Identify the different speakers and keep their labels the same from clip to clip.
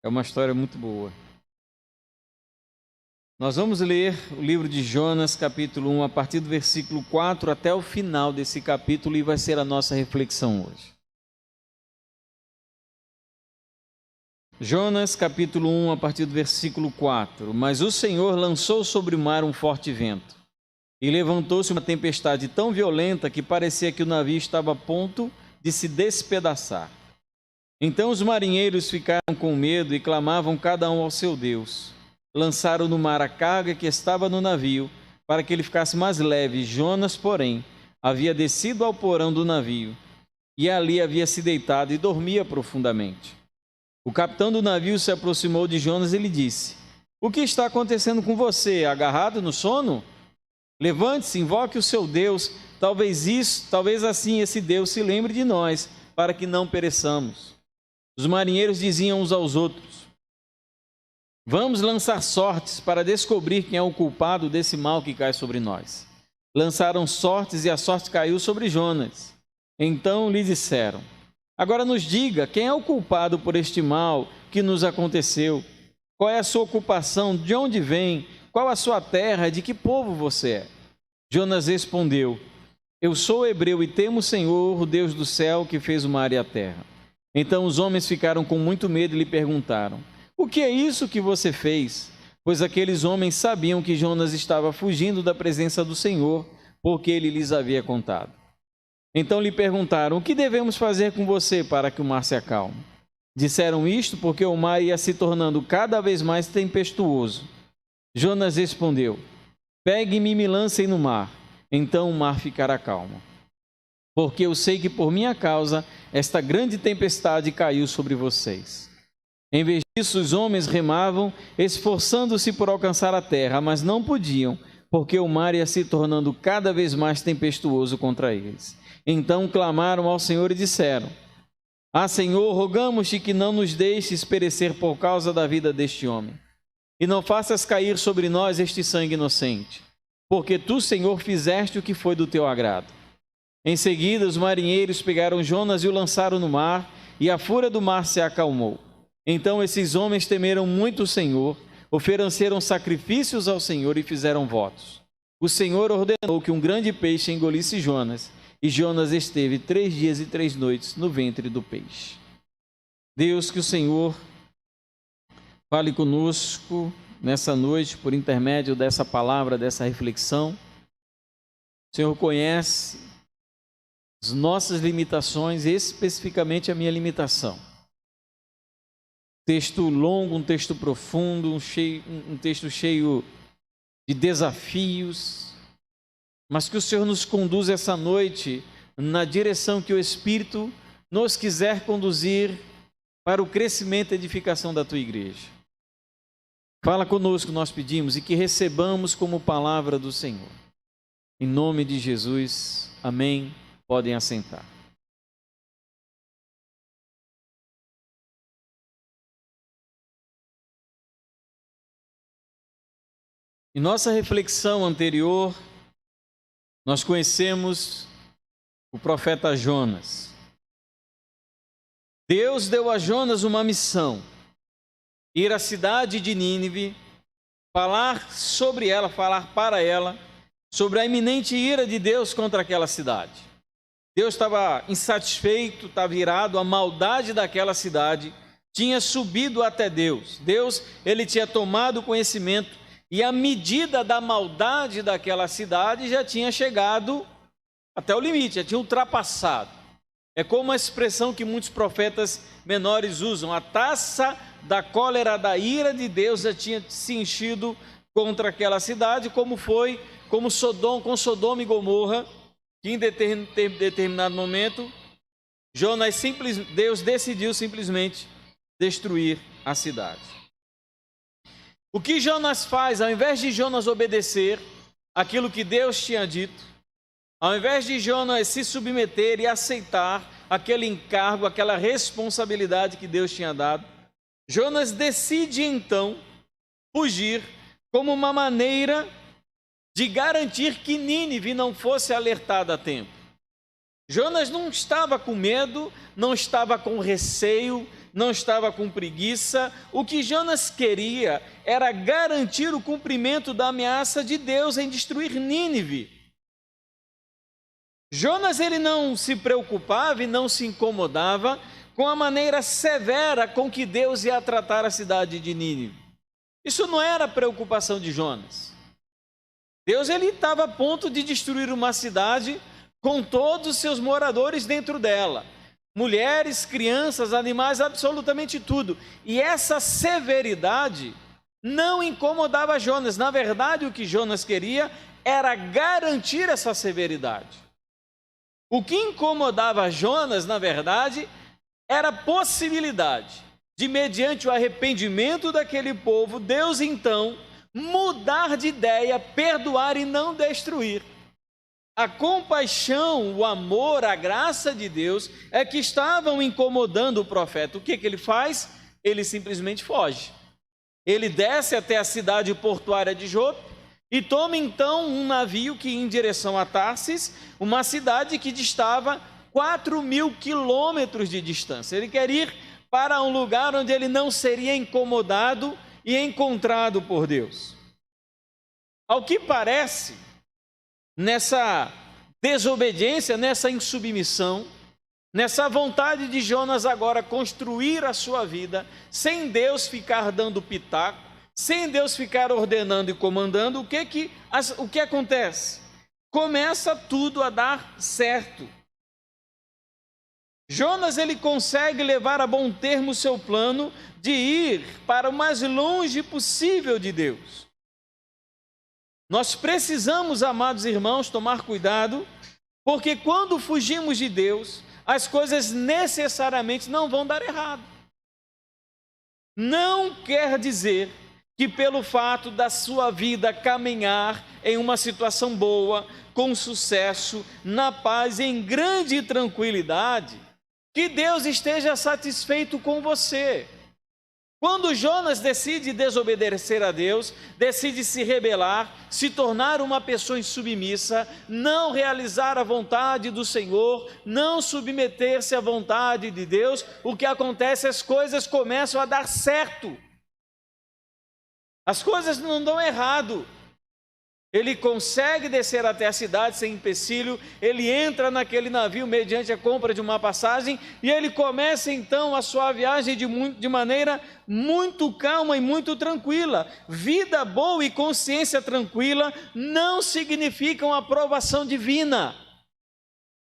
Speaker 1: É uma história muito boa. Nós vamos ler o livro de Jonas, capítulo 1, a partir do versículo 4 até o final desse capítulo, e vai ser a nossa reflexão hoje. Jonas, capítulo 1, a partir do versículo 4. Mas o Senhor lançou sobre o mar um forte vento, e levantou-se uma tempestade tão violenta que parecia que o navio estava a ponto de se despedaçar. Então os marinheiros ficaram com medo e clamavam cada um ao seu Deus. Lançaram no mar a carga que estava no navio, para que ele ficasse mais leve. Jonas, porém, havia descido ao porão do navio, e ali havia se deitado e dormia profundamente. O capitão do navio se aproximou de Jonas e lhe disse: O que está acontecendo com você? Agarrado no sono? Levante-se, invoque o seu Deus. Talvez assim esse Deus se lembre de nós, para que não pereçamos. Os marinheiros diziam uns aos outros: Vamos lançar sortes para descobrir quem é o culpado desse mal que cai sobre nós. Lançaram sortes e a sorte caiu sobre Jonas. Então lhe disseram: Agora nos diga, quem é o culpado por este mal que nos aconteceu? Qual é a sua ocupação? De onde vem? Qual a sua terra? De que povo você é? Jonas respondeu: Eu sou hebreu e temo o Senhor, o Deus do céu, que fez o mar e a terra. Então os homens ficaram com muito medo e lhe perguntaram: O que é isso que você fez? Pois aqueles homens sabiam que Jonas estava fugindo da presença do Senhor, porque ele lhes havia contado. Então lhe perguntaram: O que devemos fazer com você para que o mar se acalme? Disseram isto porque o mar ia se tornando cada vez mais tempestuoso. Jonas respondeu: Pegue-me e me lancem no mar, então o mar ficará calmo. Porque eu sei que por minha causa esta grande tempestade caiu sobre vocês. Em vez disso, os homens remavam, esforçando-se por alcançar a terra, mas não podiam, porque o mar ia se tornando cada vez mais tempestuoso contra eles. Então clamaram ao Senhor e disseram: Senhor, rogamos-te que não nos deixes perecer por causa da vida deste homem, e não faças cair sobre nós este sangue inocente, porque tu, Senhor, fizeste o que foi do teu agrado. Em seguida, os marinheiros pegaram Jonas e o lançaram no mar, e a fúria do mar se acalmou. Então esses homens temeram muito o Senhor, ofereceram sacrifícios ao Senhor e fizeram votos. O Senhor ordenou que um grande peixe engolisse Jonas, e Jonas esteve 3 dias e 3 noites no ventre do peixe. Deus, que o Senhor fale conosco nessa noite por intermédio dessa palavra, dessa reflexão. O Senhor conhece as nossas limitações, especificamente a minha limitação. Texto longo, um texto profundo, um texto cheio de desafios, mas que o Senhor nos conduza essa noite na direção que o Espírito nos quiser conduzir para o crescimento e edificação da tua igreja. Fala conosco, nós pedimos, e que recebamos como palavra do Senhor. Em nome de Jesus, amém. Podem assentar. Em nossa reflexão anterior, nós conhecemos o profeta Jonas. Deus deu a Jonas uma missão: ir à cidade de Nínive, falar para ela, sobre a iminente ira de Deus contra aquela cidade. Deus estava insatisfeito, estava irado, a maldade daquela cidade tinha subido até Deus. Ele tinha tomado conhecimento e a medida da maldade daquela cidade já tinha chegado até o limite, já tinha ultrapassado. É como a expressão que muitos profetas menores usam: a taça da cólera, da ira de Deus já tinha se enchido contra aquela cidade, como foi com Sodoma e Gomorra, que em determinado momento Deus decidiu simplesmente destruir a cidade. O que Jonas faz? Ao invés de Jonas obedecer aquilo que Deus tinha dito, ao invés de Jonas se submeter e aceitar aquele encargo, aquela responsabilidade que Deus tinha dado, Jonas decide então fugir como uma maneira de garantir que Nínive não fosse alertada a tempo. Jonas não estava com medo, não estava com receio, não estava com preguiça. O que Jonas queria era garantir o cumprimento da ameaça de Deus em destruir Nínive. Jonas ele não se preocupava e não se incomodava com a maneira severa com que Deus ia tratar a cidade de Nínive. Isso não era preocupação de Jonas. Deus ele estava a ponto de destruir uma cidade com todos os seus moradores dentro dela. Mulheres, crianças, animais, absolutamente tudo. E essa severidade não incomodava Jonas. Na verdade, o que Jonas queria era garantir essa severidade. O que incomodava Jonas, na verdade, era a possibilidade de, mediante o arrependimento daquele povo, Deus então mudar de ideia, perdoar e não destruir. A compaixão, o amor, a graça de Deus é que estavam incomodando o profeta. O que ele faz? Ele simplesmente foge. Ele desce até a cidade portuária de Jope e toma então um navio que ia em direção a Tarsis, uma cidade que distava 4.000 quilômetros de distância. Ele quer ir para um lugar onde ele não seria incomodado e encontrado por Deus. Ao que parece, nessa desobediência, nessa insubmissão, nessa vontade de Jonas agora construir a sua vida, sem Deus ficar dando pitaco, sem Deus ficar ordenando e comandando, o que acontece? Começa tudo a dar certo. Jonas ele consegue levar a bom termo o seu plano de ir para o mais longe possível de Deus. Nós precisamos, amados irmãos, tomar cuidado, porque quando fugimos de Deus, as coisas necessariamente não vão dar errado. Não quer dizer que pelo fato da sua vida caminhar em uma situação boa, com sucesso, na paz, em grande tranquilidade, que Deus esteja satisfeito com você. Quando Jonas decide desobedecer a Deus, decide se rebelar, se tornar uma pessoa insubmissa, não realizar a vontade do Senhor, não submeter-se à vontade de Deus, o que acontece? As coisas começam a dar certo. As coisas não dão errado. Ele consegue descer até a cidade sem empecilho, ele entra naquele navio mediante a compra de uma passagem e ele começa então a sua viagem de maneira muito calma e muito tranquila. Vida boa e consciência tranquila não significam aprovação divina.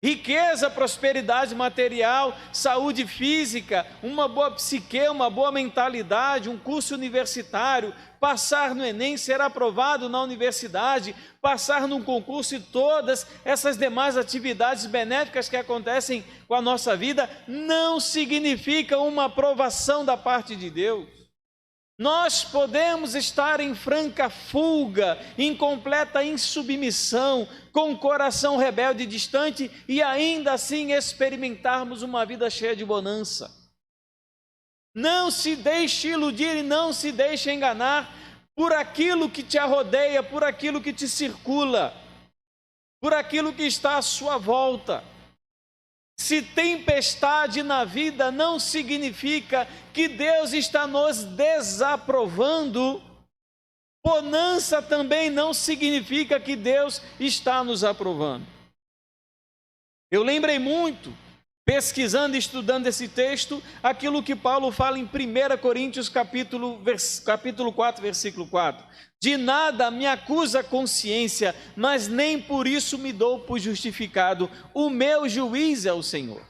Speaker 1: Riqueza, prosperidade material, saúde física, uma boa psique, uma boa mentalidade, um curso universitário, passar no Enem, ser aprovado na universidade, passar num concurso e todas essas demais atividades benéficas que acontecem com a nossa vida, não significam uma aprovação da parte de Deus. Nós podemos estar em franca fuga, em completa insubmissão, com o coração rebelde e distante e ainda assim experimentarmos uma vida cheia de bonança. Não se deixe iludir e não se deixe enganar por aquilo que te rodeia, por aquilo que te circula, por aquilo que está à sua volta. Se tempestade na vida não significa que Deus está nos desaprovando, bonança também não significa que Deus está nos aprovando. Eu lembrei muito, pesquisando e estudando esse texto, aquilo que Paulo fala em 1 Coríntios capítulo 4, versículo 4. De nada me acusa a consciência, mas nem por isso me dou por justificado. O meu juiz é o Senhor.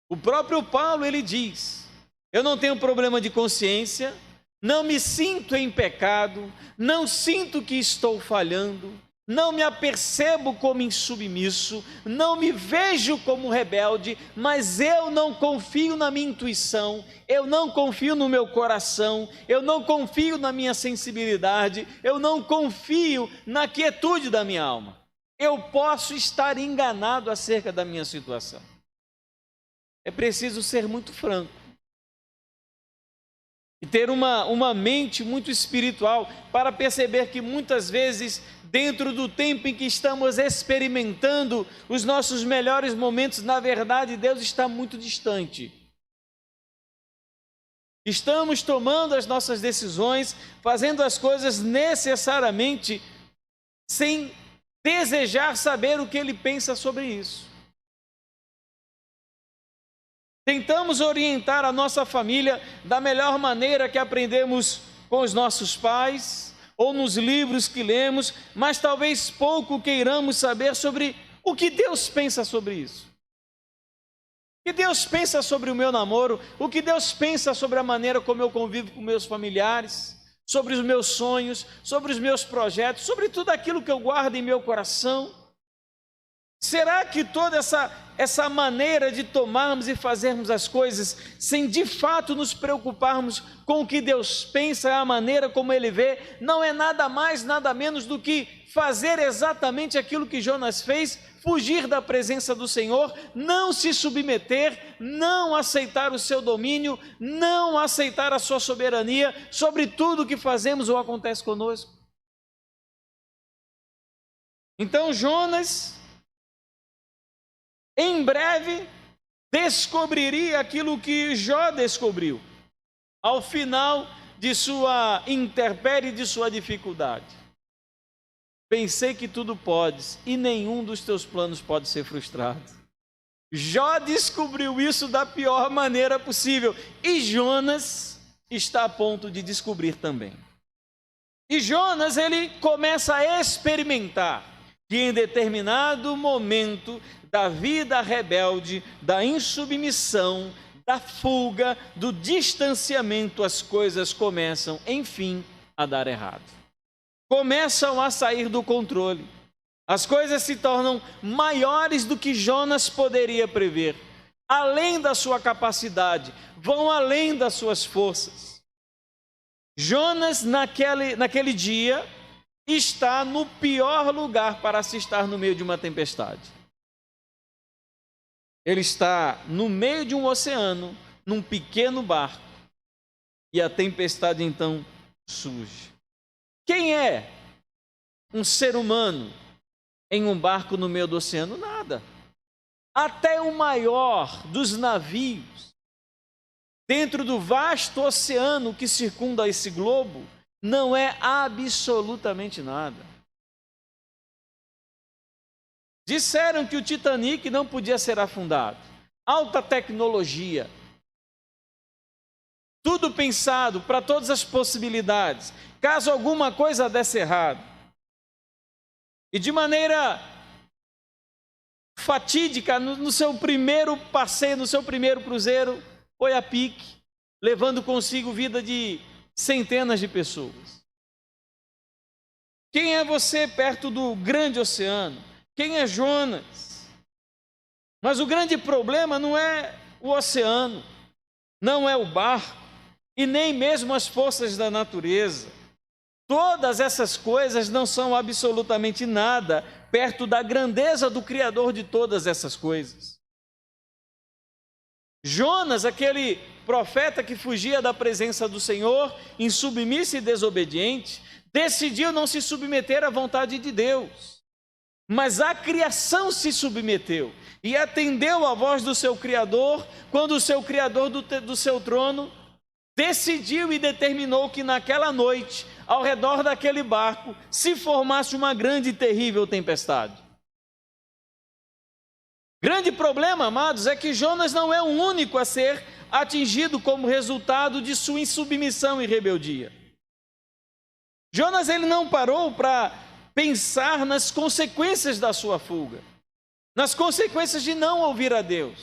Speaker 1: O próprio Paulo, ele diz, eu não tenho problema de consciência, não me sinto em pecado, não sinto que estou falhando, não me apercebo como insubmisso, não me vejo como rebelde, mas eu não confio na minha intuição, eu não confio no meu coração, eu não confio na minha sensibilidade, eu não confio na quietude da minha alma. Eu posso estar enganado acerca da minha situação. É preciso ser muito franco e ter uma mente muito espiritual para perceber que muitas vezes dentro do tempo em que estamos experimentando os nossos melhores momentos, na verdade, Deus está muito distante. Estamos tomando as nossas decisões, fazendo as coisas necessariamente sem desejar saber o que Ele pensa sobre isso. Tentamos orientar a nossa família da melhor maneira que aprendemos com os nossos pais ou nos livros que lemos, mas talvez pouco queiramos saber sobre o que Deus pensa sobre isso. O que Deus pensa sobre o meu namoro, o que Deus pensa sobre a maneira como eu convivo com meus familiares, sobre os meus sonhos, sobre os meus projetos, sobre tudo aquilo que eu guardo em meu coração. Será que toda essa maneira de tomarmos e fazermos as coisas sem de fato nos preocuparmos com o que Deus pensa, a maneira como Ele vê, não é nada mais, nada menos do que fazer exatamente aquilo que Jonas fez, fugir da presença do Senhor, não se submeter, não aceitar o seu domínio, não aceitar a sua soberania sobre tudo o que fazemos ou acontece conosco? Então Jonas, em breve, descobriria aquilo que Jó descobriu, ao final de sua intempérie, de sua dificuldade. Pensei que tudo podes, e nenhum dos teus planos pode ser frustrado. Jó descobriu isso da pior maneira possível, e Jonas está a ponto de descobrir também. E Jonas, ele começa a experimentar que em determinado momento da vida rebelde, da insubmissão, da fuga, do distanciamento, as coisas começam, enfim, a dar errado. Começam a sair do controle. As coisas se tornam maiores do que Jonas poderia prever, além da sua capacidade, vão além das suas forças. Jonas, naquele dia, está no pior lugar para se estar no meio de uma tempestade. Ele está no meio de um oceano, num pequeno barco, e a tempestade então surge. Quem é um ser humano em um barco no meio do oceano? Nada. Até o maior dos navios, dentro do vasto oceano que circunda esse globo, não é absolutamente nada. Disseram que o Titanic não podia ser afundado. Alta tecnologia. Tudo pensado para todas as possibilidades. Caso alguma coisa desse errado. E de maneira fatídica, no seu primeiro passeio, no seu primeiro cruzeiro, foi a pique, levando consigo vida de centenas de pessoas. Quem é você perto do grande oceano? Quem é Jonas? Mas o grande problema não é o oceano, não é o barco, e nem mesmo as forças da natureza. Todas essas coisas não são absolutamente nada perto da grandeza do Criador de todas essas coisas. Jonas, aquele profeta que fugia da presença do Senhor, insubmisso e desobediente, decidiu não se submeter à vontade de Deus. Mas a criação se submeteu e atendeu à voz do seu Criador, quando o seu Criador do seu trono decidiu e determinou que naquela noite, ao redor daquele barco, se formasse uma grande e terrível tempestade. Grande problema, amados, é que Jonas não é o único a ser atingido como resultado de sua insubmissão e rebeldia. Jonas, ele não parou para pensar nas consequências da sua fuga, nas consequências de não ouvir a Deus,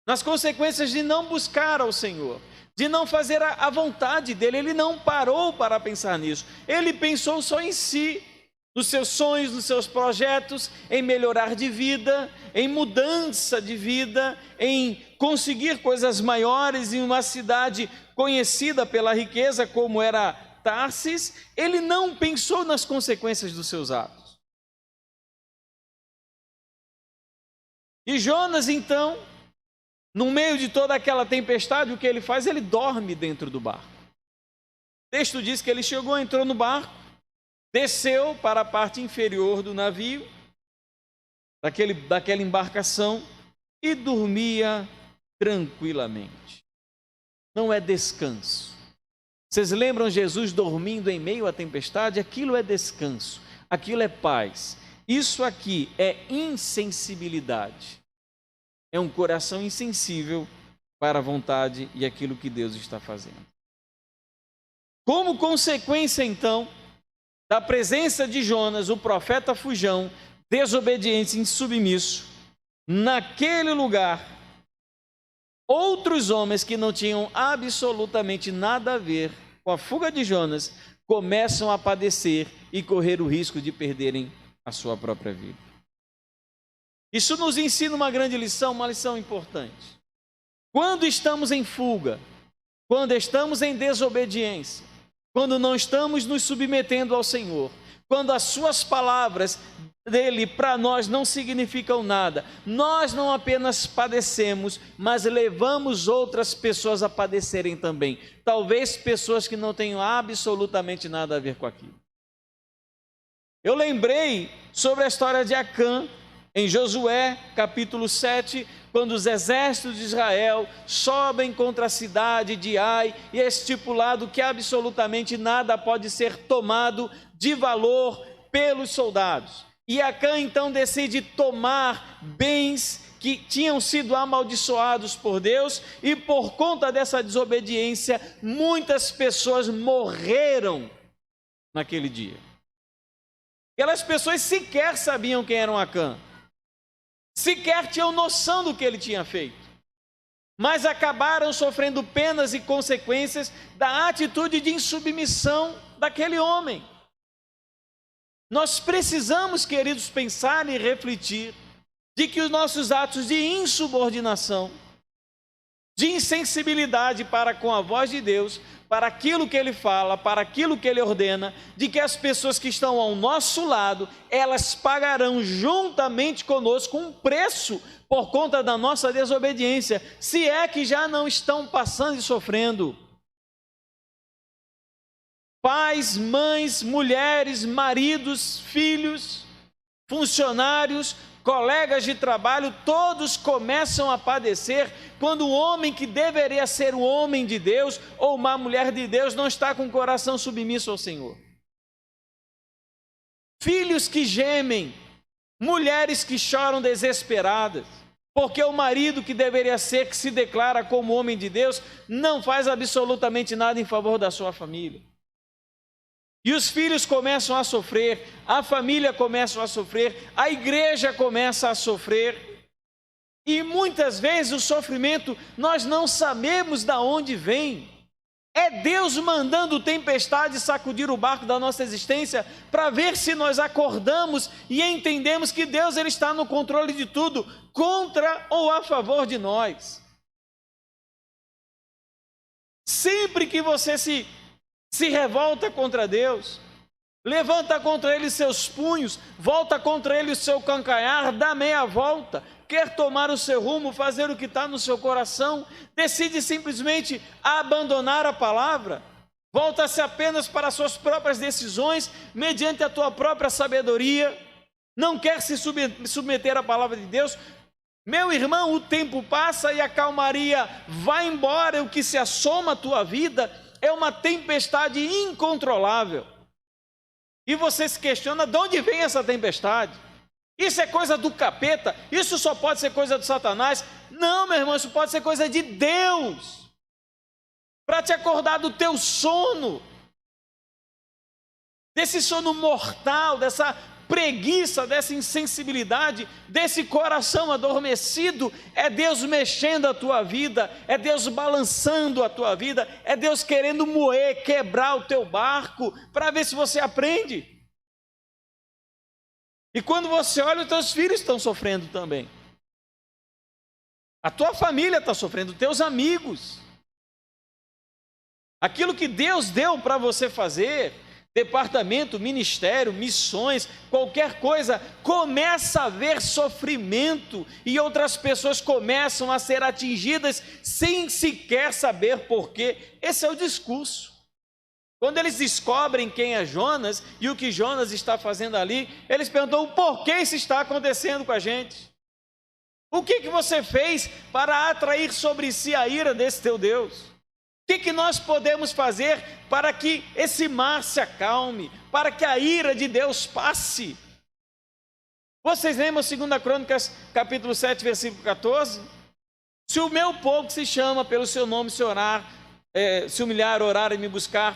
Speaker 1: nas consequências de não buscar ao Senhor, de não fazer a vontade dele. Ele não parou para pensar nisso. Ele pensou só em si, nos seus sonhos, nos seus projetos, em melhorar de vida, em mudança de vida, em conseguir coisas maiores em uma cidade conhecida pela riqueza como era Tarsis. Ele não pensou nas consequências dos seus atos. E Jonas, então, no meio de toda aquela tempestade, o que ele faz? Ele dorme dentro do barco. O texto diz que ele chegou, entrou no barco, desceu para a parte inferior do navio, daquela embarcação, e dormia tranquilamente. Não é descanso. Vocês lembram Jesus dormindo em meio à tempestade? Aquilo é descanso, aquilo é paz. Isso aqui é insensibilidade. É um coração insensível para a vontade e aquilo que Deus está fazendo. Como consequência, então, da presença de Jonas, o profeta fujão, desobediente e insubmisso, naquele lugar, outros homens que não tinham absolutamente nada a ver com a fuga de Jonas, começam a padecer e correr o risco de perderem a sua própria vida. Isso nos ensina uma grande lição, uma lição importante. Quando estamos em fuga, quando estamos em desobediência, quando não estamos nos submetendo ao Senhor, quando as suas palavras dele para nós não significam nada, nós não apenas padecemos, mas levamos outras pessoas a padecerem também. Talvez pessoas que não tenham absolutamente nada a ver com aquilo. Eu lembrei sobre a história de Acã, em Josué, capítulo 7, quando os exércitos de Israel sobem contra a cidade de Ai, e é estipulado que absolutamente nada pode ser tomado de valor pelos soldados. E Acã então decide tomar bens que tinham sido amaldiçoados por Deus, e por conta dessa desobediência, muitas pessoas morreram naquele dia. Aquelas pessoas sequer sabiam quem era Acã, sequer tinham noção do que ele tinha feito, mas acabaram sofrendo penas e consequências da atitude de insubmissão daquele homem. Nós precisamos, queridos, pensar e refletir de que os nossos atos de insubordinação, de insensibilidade para com a voz de Deus, para aquilo que Ele fala, para aquilo que Ele ordena, de que as pessoas que estão ao nosso lado, elas pagarão juntamente conosco um preço por conta da nossa desobediência, se é que já não estão passando e sofrendo. Pais, mães, mulheres, maridos, filhos, funcionários, colegas de trabalho, todos começam a padecer quando o homem que deveria ser o homem de Deus ou uma mulher de Deus não está com o coração submisso ao Senhor. Filhos que gemem, mulheres que choram desesperadas, porque o marido que deveria ser, que se declara como homem de Deus, não faz absolutamente nada em favor da sua família. E os filhos começam a sofrer, a família começa a sofrer, a igreja começa a sofrer. E muitas vezes o sofrimento nós não sabemos de onde vem. É Deus mandando tempestade sacudir o barco da nossa existência para ver se nós acordamos e entendemos que Deus ele está no controle de tudo, contra ou a favor de nós. Sempre que você se revolta contra Deus, levanta contra Ele seus punhos, volta contra Ele o seu calcanhar, dá meia volta, quer tomar o seu rumo, fazer o que está no seu coração, decide simplesmente abandonar a palavra, volta-se apenas para as suas próprias decisões, mediante a tua própria sabedoria, não quer se submeter à palavra de Deus. Meu irmão, o tempo passa e a calmaria vai embora, o que se assoma à tua vida é uma tempestade incontrolável. E você se questiona de onde vem essa tempestade? Isso é coisa do capeta? Isso só pode ser coisa do Satanás? Não, meu irmão, isso pode ser coisa de Deus, para te acordar do teu sono, desse sono mortal, dessa preguiça, dessa insensibilidade, desse coração adormecido. É Deus mexendo a tua vida, é Deus balançando a tua vida, é Deus querendo moer, quebrar o teu barco, para ver se você aprende. E quando você olha, os teus filhos estão sofrendo também, a tua família está sofrendo, os teus amigos. Aquilo que Deus deu para você fazer, departamento, ministério, missões, qualquer coisa, começa a haver sofrimento e outras pessoas começam a ser atingidas sem sequer saber porquê. Esse é o discurso. Quando eles descobrem quem é Jonas e o que Jonas está fazendo ali, eles perguntam: por que isso está acontecendo com a gente? O que você fez para atrair sobre si a ira desse teu Deus? O que nós podemos fazer para que esse mar se acalme, para que a ira de Deus passe? Vocês lembram 2 Crônicas, capítulo 7, versículo 14? Se o meu povo que se chama pelo seu nome se humilhar, orar e me buscar,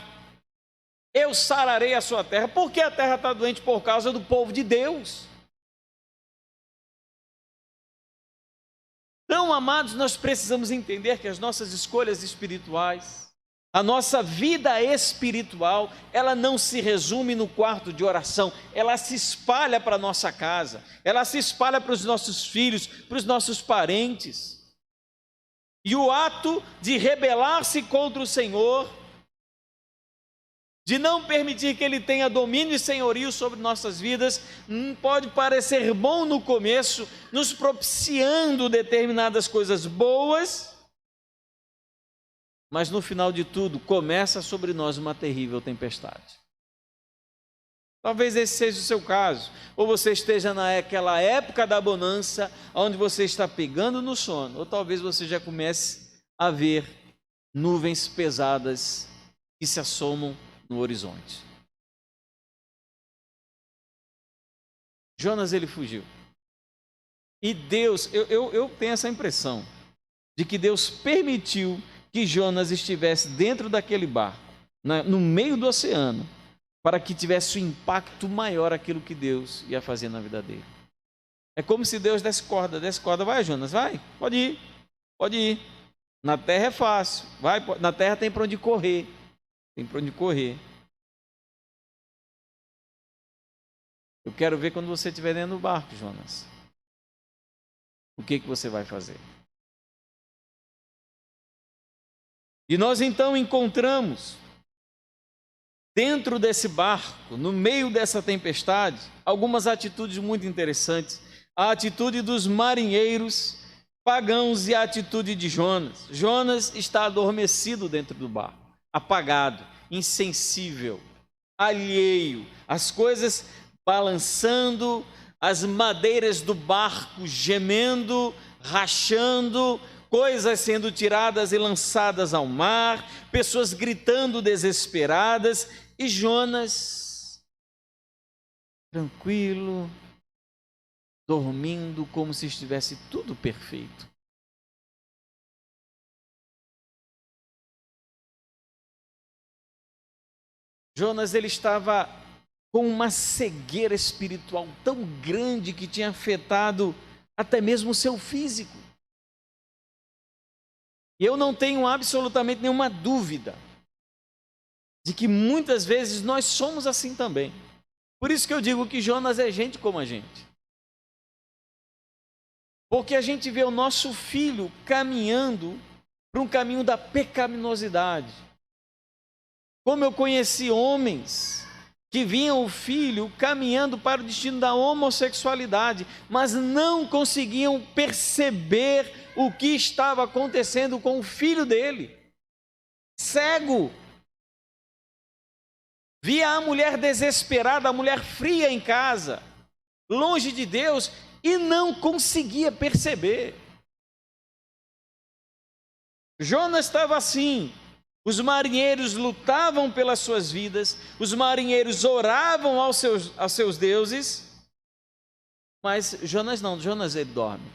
Speaker 1: eu sararei a sua terra. Por que a terra está doente? Por causa do povo de Deus. Então, amados, nós precisamos entender que as nossas escolhas espirituais, a nossa vida espiritual, ela não se resume no quarto de oração, ela se espalha para a nossa casa, ela se espalha para os nossos filhos, para os nossos parentes. E o ato de rebelar-se contra o Senhor, de não permitir que Ele tenha domínio e senhorio sobre nossas vidas, pode parecer bom no começo, nos propiciando determinadas coisas boas, mas no final de tudo, começa sobre nós uma terrível tempestade. Talvez esse seja o seu caso, ou você esteja naquela época da bonança, onde você está pegando no sono, ou talvez você já comece a ver nuvens pesadas que se assomam no horizonte. Jonas, ele fugiu. E Deus, eu tenho essa impressão de que Deus permitiu que Jonas estivesse dentro daquele barco, no meio do oceano, para que tivesse um impacto maior aquilo que Deus ia fazer na vida dele. É como se Deus desse corda, vai Jonas, vai, pode ir. Na terra é fácil, vai, na terra tem para onde correr. Eu quero ver quando você estiver dentro do barco, Jonas. O que você vai fazer? E nós então encontramos, dentro desse barco, no meio dessa tempestade, algumas atitudes muito interessantes. A atitude dos marinheiros pagãos e a atitude de Jonas. Jonas está adormecido dentro do barco, apagado, insensível, alheio, as coisas balançando, as madeiras do barco gemendo, rachando, coisas sendo tiradas e lançadas ao mar, pessoas gritando desesperadas, e Jonas tranquilo, dormindo como se estivesse tudo perfeito. Jonas, ele estava com uma cegueira espiritual tão grande que tinha afetado até mesmo o seu físico. E eu não tenho absolutamente nenhuma dúvida de que muitas vezes nós somos assim também. Por isso que eu digo que Jonas é gente como a gente. Porque a gente vê o nosso filho caminhando para um caminho da pecaminosidade. Como eu conheci homens que viam o filho caminhando para o destino da homossexualidade, mas não conseguiam perceber o que estava acontecendo com o filho dele. Cego. Via a mulher desesperada, a mulher fria em casa, longe de Deus, e não conseguia perceber. Jonas estava assim. Os marinheiros lutavam pelas suas vidas, os marinheiros oravam aos seus deuses, mas Jonas não, Jonas ele dorme.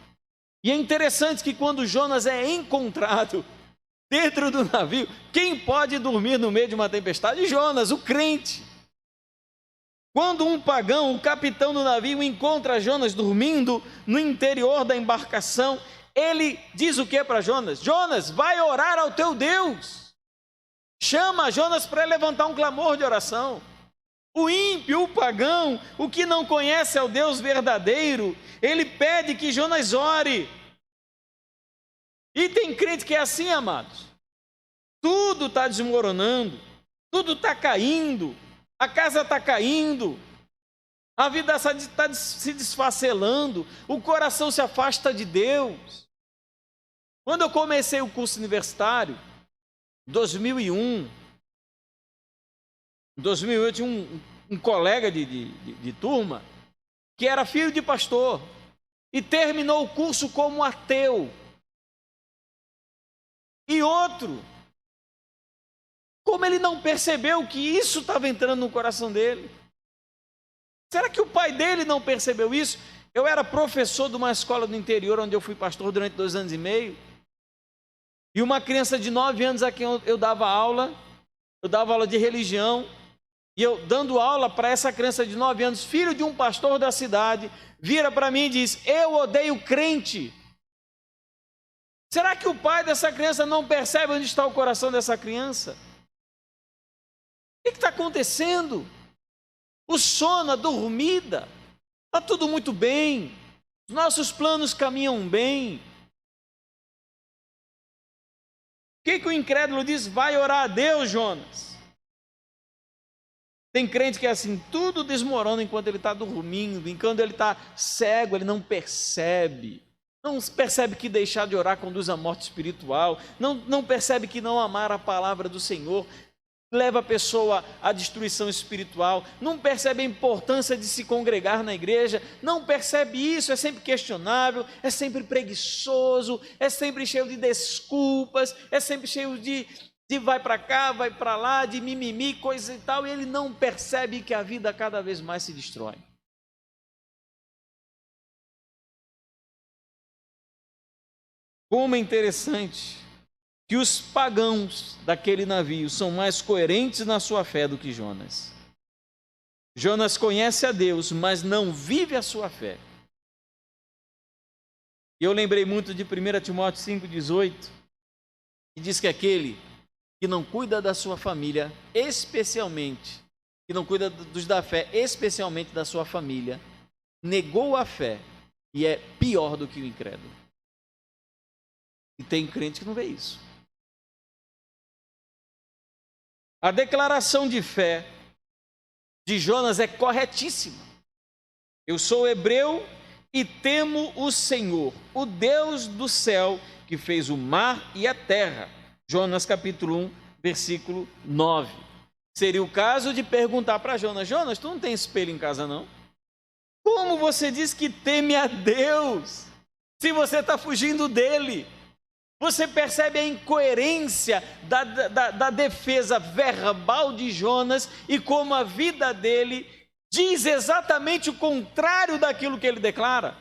Speaker 1: E é interessante que quando Jonas é encontrado dentro do navio, quem pode dormir no meio de uma tempestade? Jonas, o crente. Quando um pagão, o capitão do navio, encontra Jonas dormindo no interior da embarcação, ele diz o que para Jonas? Jonas, vai orar ao teu Deus. Chama Jonas para levantar um clamor de oração. O ímpio, o pagão, o que não conhece ao Deus verdadeiro, ele pede que Jonas ore. E tem crente que é assim, amados. Tudo está desmoronando, tudo está caindo, a casa está caindo, a vida está se desfacelando, o coração se afasta de Deus. Quando eu comecei o curso universitário, 2001, Em 2008 eu tinha um colega de turma que era filho de pastor e terminou o curso como ateu. E outro, como ele não percebeu que isso estava entrando no coração dele? Será que o pai dele não percebeu isso? Eu era professor de uma escola do interior, onde eu fui pastor durante 2 anos e meio. E uma criança de 9 anos a quem eu dava aula de religião. E eu dando aula para essa criança de 9 anos, filho de um pastor da cidade, vira para mim e diz: eu odeio crente. Será que o pai dessa criança não percebe onde está o coração dessa criança? O que está acontecendo? O sono, a dormida, está tudo muito bem, os nossos planos caminham bem. O que o incrédulo diz? Vai orar a Deus, Jonas. Tem crente que é assim, tudo desmorona enquanto ele está dormindo, enquanto ele está cego, ele não percebe. Não percebe que deixar de orar conduz à morte espiritual, não percebe que não amar a palavra do Senhor leva a pessoa à destruição espiritual, não percebe a importância de se congregar na igreja, não percebe isso, é sempre questionável, é sempre preguiçoso, é sempre cheio de desculpas, é sempre cheio de vai para cá, vai para lá, de mimimi, coisa e tal, e ele não percebe que a vida cada vez mais se destrói. Como é interessante que os pagãos daquele navio são mais coerentes na sua fé do que Jonas. Jonas conhece a Deus, mas não vive a sua fé. E eu lembrei muito de 1 Timóteo 5,18, que diz que aquele que não cuida da sua família, especialmente, que não cuida dos da fé, especialmente da sua família, negou a fé e é pior do que o incrédulo. E tem crente que não vê isso. A declaração de fé de Jonas é corretíssima. Eu sou hebreu e temo o Senhor, o Deus do céu, que fez o mar e a terra. Jonas capítulo 1, versículo 9. Seria o caso de perguntar para Jonas: Jonas, tu não tem espelho em casa não? Como você diz que teme a Deus, se você está fugindo dele? Você percebe a incoerência da defesa verbal de Jonas e como a vida dele diz exatamente o contrário daquilo que ele declara?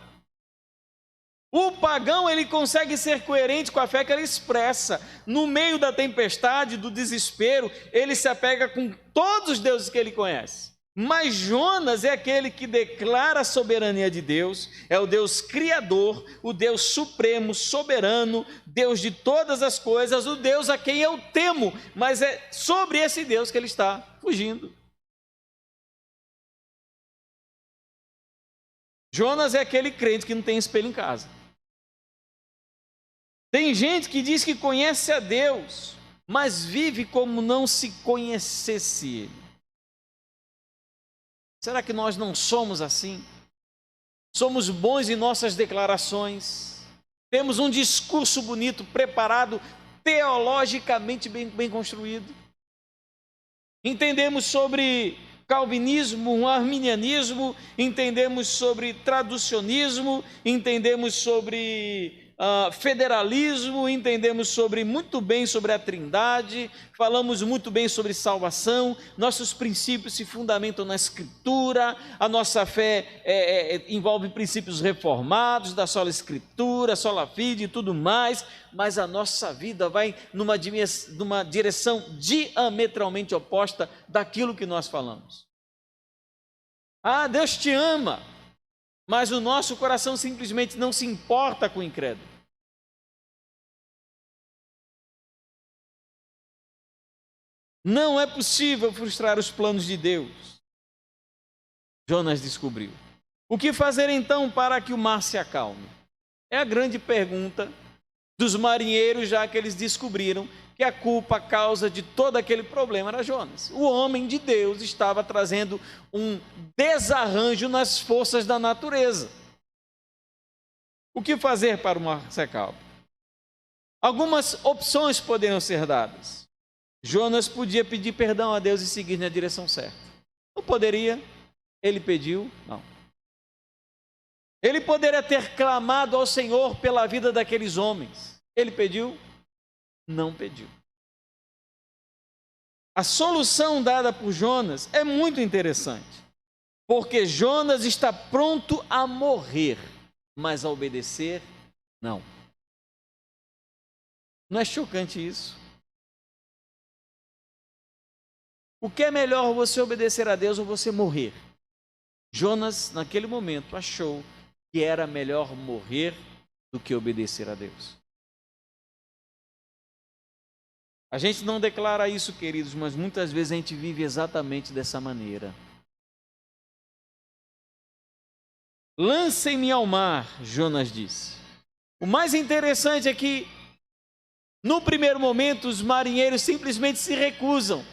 Speaker 1: O pagão, ele consegue ser coerente com a fé que ele expressa. No meio da tempestade, do desespero, ele se apega com todos os deuses que ele conhece. Mas Jonas é aquele que declara a soberania de Deus, é o Deus criador, o Deus supremo, soberano, Deus de todas as coisas, o Deus a quem eu temo, mas é sobre esse Deus que ele está fugindo. Jonas é aquele crente que não tem espelho em casa. Tem gente que diz que conhece a Deus, mas vive como não se conhecesse Ele. Será que nós não somos assim? Somos bons em nossas declarações, temos um discurso bonito, preparado, teologicamente bem construído. Entendemos sobre calvinismo, arminianismo, entendemos sobre traducionismo, entendemos sobre federalismo, entendemos muito bem sobre a Trindade, falamos muito bem sobre salvação, nossos princípios se fundamentam na Escritura, a nossa fé envolve princípios reformados, da sola Escritura, sola fide e tudo mais, mas a nossa vida vai numa direção diametralmente oposta daquilo que nós falamos. Deus te ama, mas o nosso coração simplesmente não se importa com o incrédulo. Não é possível frustrar os planos de Deus. Jonas descobriu. O que fazer então para que o mar se acalme? É a grande pergunta dos marinheiros, já que eles descobriram que a culpa, a causa de todo aquele problema era Jonas. O homem de Deus estava trazendo um desarranjo nas forças da natureza. O que fazer para o mar se acalme? Algumas opções poderiam ser dadas. Jonas podia pedir perdão a Deus e seguir na direção certa. Não poderia? Ele pediu? Não. Ele poderia ter clamado ao Senhor pela vida daqueles homens. Ele pediu? Não pediu. A solução dada por Jonas é muito interessante, porque Jonas está pronto a morrer, mas a obedecer, não. Não é chocante isso? O que é melhor, você obedecer a Deus ou você morrer? Jonas, naquele momento, achou que era melhor morrer do que obedecer a Deus. A gente não declara isso, queridos, mas muitas vezes a gente vive exatamente dessa maneira. Lancem-me ao mar, Jonas disse. O mais interessante é que, no primeiro momento, os marinheiros simplesmente se recusam.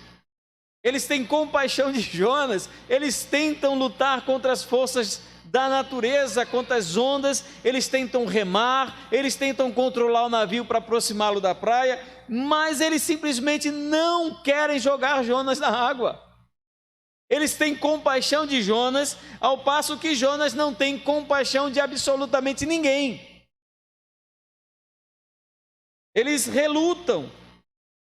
Speaker 1: Eles têm compaixão de Jonas, eles tentam lutar contra as forças da natureza, contra as ondas, eles tentam remar, eles tentam controlar o navio para aproximá-lo da praia, mas eles simplesmente não querem jogar Jonas na água. Eles têm compaixão de Jonas, ao passo que Jonas não tem compaixão de absolutamente ninguém. Eles relutam,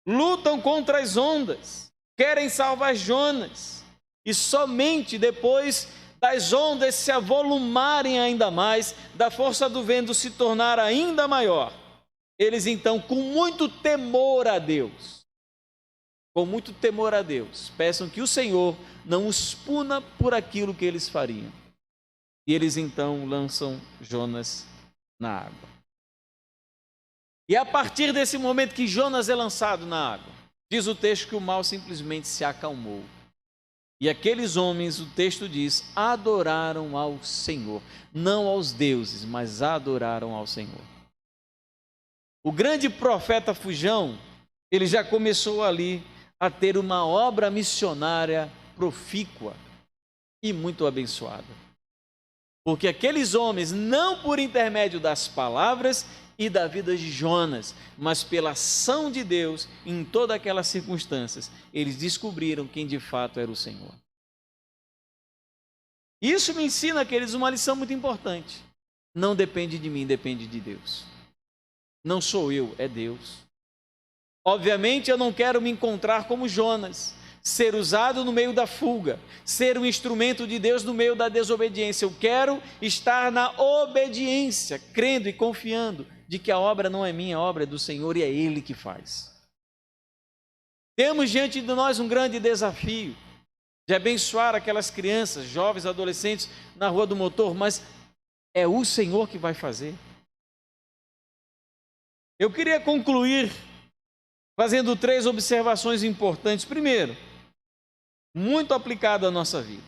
Speaker 1: lutam contra as ondas, querem salvar Jonas, e somente depois das ondas se avolumarem ainda mais, da força do vento se tornar ainda maior, eles então, com muito temor a Deus, peçam que o Senhor não os puna por aquilo que eles fariam. E eles então lançam Jonas na água. E a partir desse momento que Jonas é lançado na água, diz o texto que o mar simplesmente se acalmou. E aqueles homens, o texto diz, adoraram ao Senhor. Não aos deuses, mas adoraram ao Senhor. O grande profeta Fujão, ele já começou ali a ter uma obra missionária profícua e muito abençoada. Porque aqueles homens, não por intermédio das palavras e da vida de Jonas, mas pela ação de Deus em todas aquelas circunstâncias, eles descobriram quem de fato era o Senhor. Isso me ensina, queridos, uma lição muito importante. Não depende de mim, depende de Deus. Não sou eu, é Deus. Obviamente eu não quero me encontrar como Jonas, ser usado no meio da fuga, ser um instrumento de Deus no meio da desobediência. Eu quero estar na obediência, crendo e confiando de que a obra não é minha, a obra é do Senhor e é Ele que faz. Temos diante de nós um grande desafio de abençoar aquelas crianças, jovens, adolescentes na Rua do Motor, mas é o Senhor que vai fazer. Eu queria concluir fazendo 3 observações importantes. Primeiro, muito aplicado à nossa vida.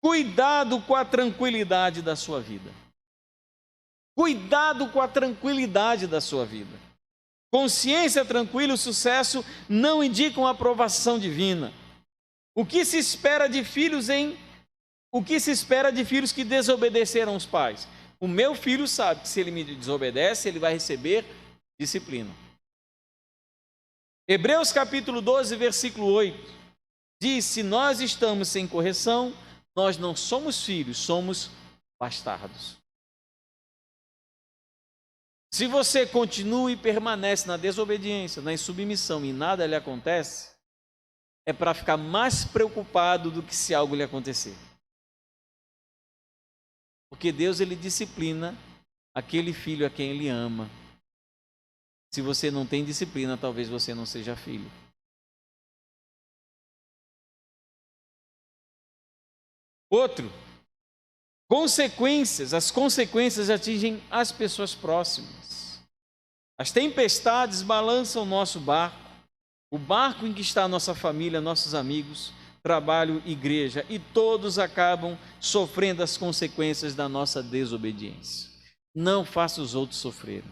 Speaker 1: Cuidado com a tranquilidade da sua vida. Cuidado com a tranquilidade da sua vida. Consciência tranquila e sucesso não indicam aprovação divina. O que se espera de filhos que desobedeceram os pais? O meu filho sabe que se ele me desobedece, ele vai receber disciplina. Hebreus capítulo 12, versículo 8, diz: se nós estamos sem correção, nós não somos filhos, somos bastardos. Se você continua e permanece na desobediência, na insubmissão e nada lhe acontece, é para ficar mais preocupado do que se algo lhe acontecer. Porque Deus, ele disciplina aquele filho a quem ele ama. Se você não tem disciplina, talvez você não seja filho. Outro, as consequências atingem as pessoas próximas. As tempestades balançam o nosso barco, o barco em que está a nossa família, nossos amigos, trabalho, igreja, e todos acabam sofrendo as consequências da nossa desobediência. Não faça os outros sofrerem.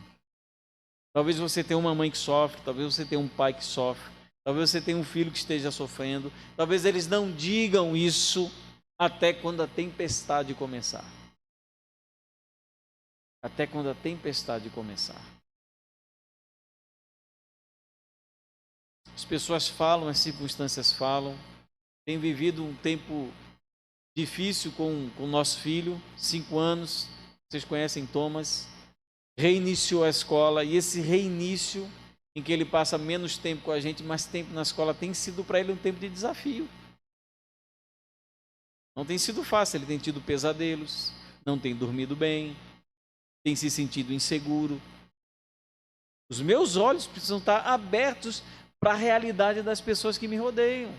Speaker 1: Talvez você tenha uma mãe que sofre, talvez você tenha um pai que sofre, talvez você tenha um filho que esteja sofrendo, talvez eles não digam isso até quando a tempestade começar. Até quando a tempestade começar. as pessoas falam, as circunstâncias falam. Tenho vivido um tempo difícil com o nosso filho, 5 anos, vocês conhecem Thomas, reiniciou a escola, e esse reinício, em que ele passa menos tempo com a gente, mais tempo na escola, tem sido para ele um tempo de desafio. Não tem sido fácil, ele tem tido pesadelos, não tem dormido bem, tem se sentido inseguro. Os meus olhos precisam estar abertos para a realidade das pessoas que me rodeiam,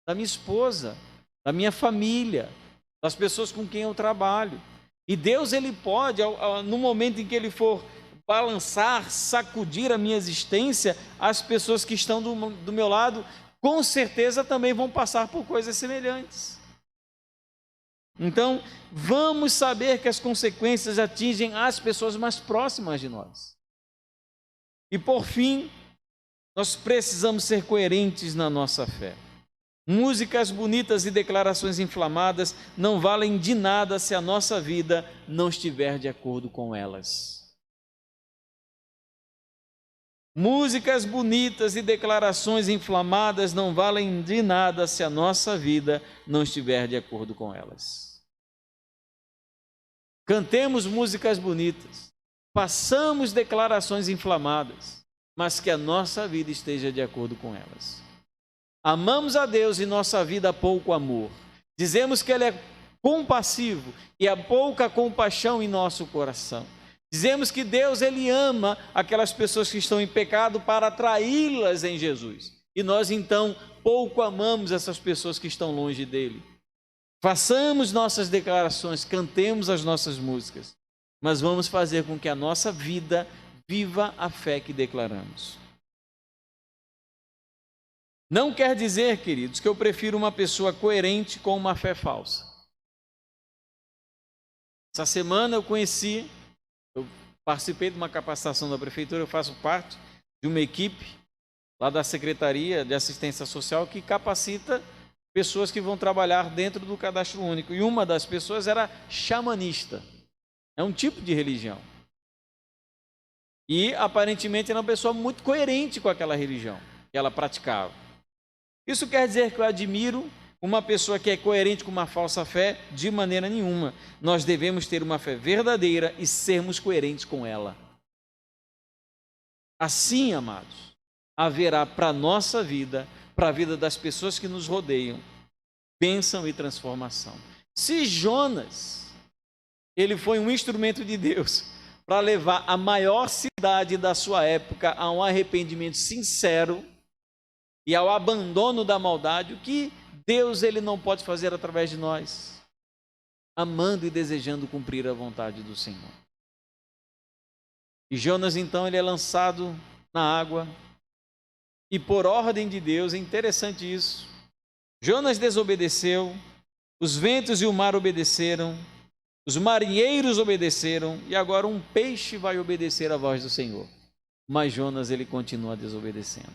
Speaker 1: da minha esposa, da minha família, das pessoas com quem eu trabalho. E Deus, ele pode, no momento em que ele for balançar, sacudir a minha existência, as pessoas que estão do meu lado, com certeza também vão passar por coisas semelhantes. Então, vamos saber que as consequências atingem as pessoas mais próximas de nós. E por fim, nós precisamos ser coerentes na nossa fé. Músicas bonitas e declarações inflamadas não valem de nada se a nossa vida não estiver de acordo com elas. Músicas bonitas e declarações inflamadas não valem de nada se a nossa vida não estiver de acordo com elas. Cantemos músicas bonitas, façamos declarações inflamadas, mas que a nossa vida esteja de acordo com elas. Amamos a Deus e nossa vida há pouco amor. Dizemos que Ele é compassivo e há pouca compaixão em nosso coração. Dizemos que Deus, Ele ama aquelas pessoas que estão em pecado para atraí-las em Jesus. E nós, então, pouco amamos essas pessoas que estão longe dEle. Façamos nossas declarações, cantemos as nossas músicas, mas vamos fazer com que a nossa vida viva a fé que declaramos. Não quer dizer, queridos, que eu prefiro uma pessoa coerente com uma fé falsa. Essa semana eu participei de uma capacitação da prefeitura, eu faço parte de uma equipe lá da Secretaria de Assistência Social que capacita pessoas que vão trabalhar dentro do cadastro único. E uma das pessoas era xamanista. É um tipo de religião. E aparentemente era uma pessoa muito coerente com aquela religião que ela praticava. Isso quer dizer que eu admiro uma pessoa que é coerente com uma falsa fé? De maneira nenhuma. Nós devemos ter uma fé verdadeira e sermos coerentes com ela. Assim, amados, haverá para a nossa vida, para a vida das pessoas que nos rodeiam, bênção e transformação. Se Jonas, ele foi um instrumento de Deus para levar a maior cidade da sua época a um arrependimento sincero e ao abandono da maldade, o que Deus, ele não pode fazer através de nós? Amando e desejando cumprir a vontade do Senhor. E Jonas, então, ele é lançado na água, e por ordem de Deus, é interessante isso, Jonas desobedeceu, os ventos e o mar obedeceram, os marinheiros obedeceram, e agora um peixe vai obedecer à voz do Senhor. Mas Jonas, ele continua desobedecendo.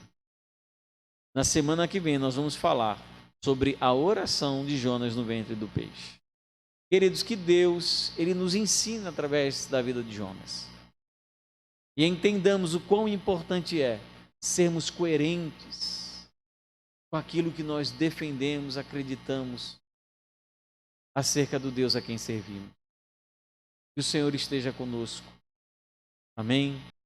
Speaker 1: Na semana que vem nós vamos falar sobre a oração de Jonas no ventre do peixe. Queridos, que Deus, ele nos ensina através da vida de Jonas. E entendamos o quão importante é sermos coerentes com aquilo que nós defendemos, acreditamos acerca do Deus a quem servimos. Que o Senhor esteja conosco. Amém.